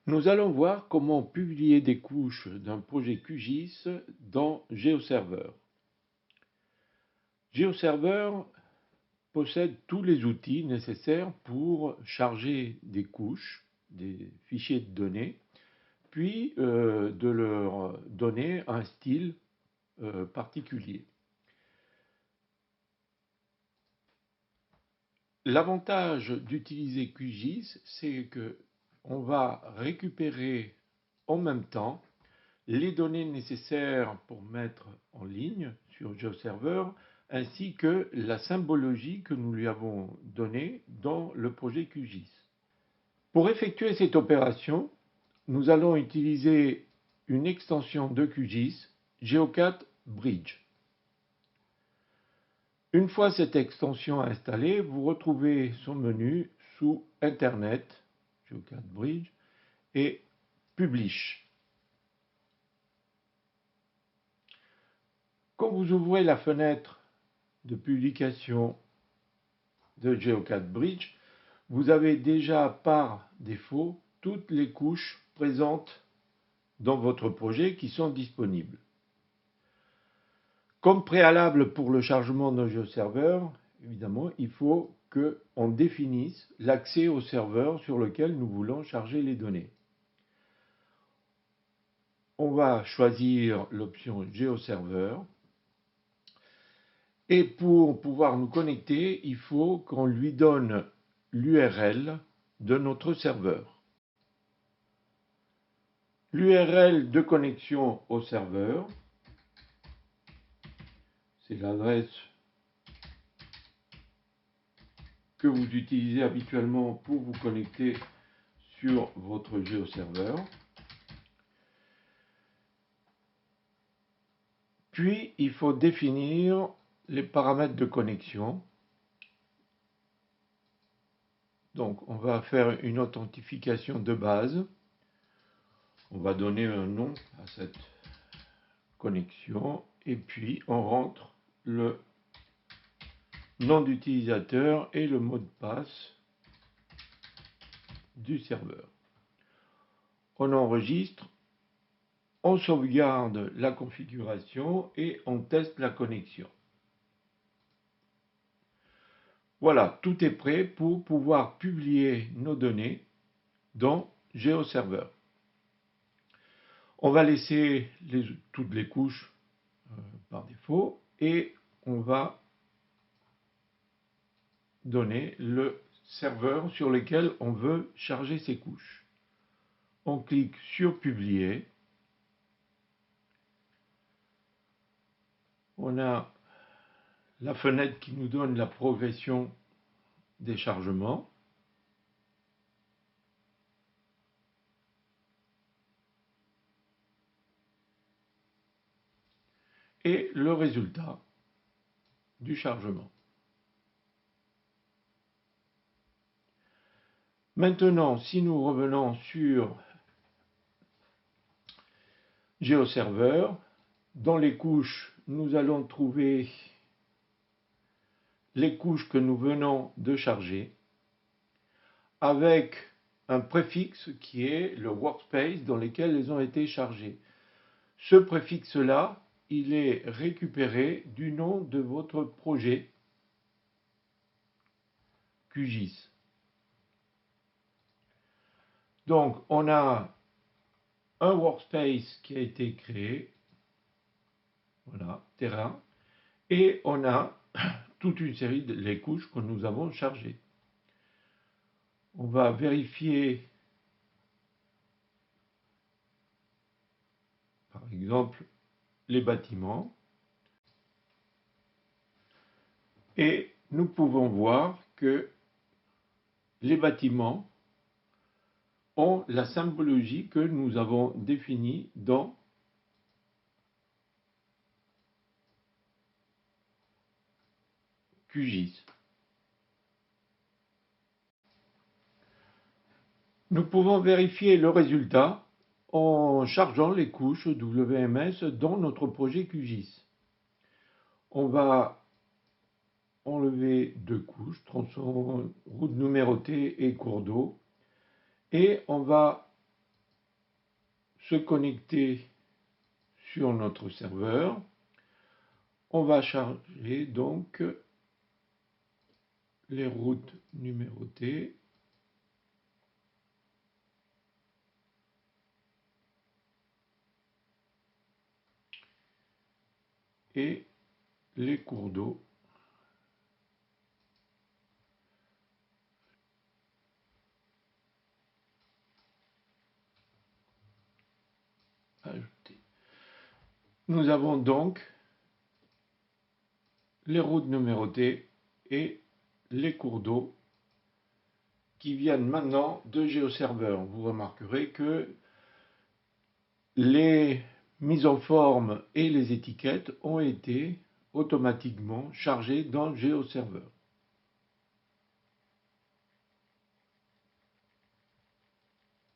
Nous allons voir comment publier des couches d'un projet QGIS dans GeoServer. GeoServer possède tous les outils nécessaires pour charger des couches, des fichiers de données, puis de leur donner un style particulier. L'avantage d'utiliser QGIS, c'est qu'on va récupérer en même temps les données nécessaires pour mettre en ligne sur GeoServer, ainsi que la symbologie que nous lui avons donnée dans le projet QGIS. Pour effectuer cette opération, nous allons utiliser une extension de QGIS, GeoCat Bridge. Une fois cette extension installée, vous retrouvez son menu sous Internet, GeoCat Bridge, et Publish. Quand vous ouvrez la fenêtre de publication de GeoCat Bridge, vous avez déjà par défaut toutes les couches présentes dans votre projet qui sont disponibles. Comme préalable pour le chargement d'un GeoServer, évidemment, il faut qu'on définisse l'accès au serveur sur lequel nous voulons charger les données. On va choisir l'option GeoServer. Et pour pouvoir nous connecter, il faut qu'on lui donne l'URL de notre serveur. L'URL de connexion au serveur, c'est l'adresse que vous utilisez habituellement pour vous connecter sur votre GeoServer. Puis, il faut définir les paramètres de connexion. Donc, on va faire une authentification de base. On va donner un nom à cette connexion et puis on rentre le nom d'utilisateur et le mot de passe du serveur. On enregistre, on sauvegarde la configuration et on teste la connexion. Voilà, tout est prêt pour pouvoir publier nos données dans GeoServer. On va laisser toutes les couches par défaut et on va donner le serveur sur lequel on veut charger ces couches. On clique sur Publier. On a la fenêtre qui nous donne la progression des chargements. Et le résultat du chargement. Maintenant, si nous revenons sur GeoServer, dans les couches, nous allons trouver les couches que nous venons de charger avec un préfixe qui est le workspace dans lequel elles ont été chargées. Ce préfixe-là, il est récupéré du nom de votre projet QGIS. Donc, on a un workspace qui a été créé, voilà, terrain, et on a toute une série de les couches que nous avons chargées. On va vérifier, par exemple, les bâtiments, et nous pouvons voir que les bâtiments ont la symbologie que nous avons définie dans QGIS. Nous pouvons vérifier le résultat en chargeant les couches WMS dans notre projet QGIS. On va enlever deux couches, tronçon, route numérotée et cours d'eau, et on va se connecter sur notre serveur. On va charger donc les routes numérotées et les cours d'eau. Ajouter. Nous avons donc les routes numérotées et les cours d'eau qui viennent maintenant de GeoServer. Vous remarquerez que les mises en forme et les étiquettes ont été automatiquement chargées dans GeoServer.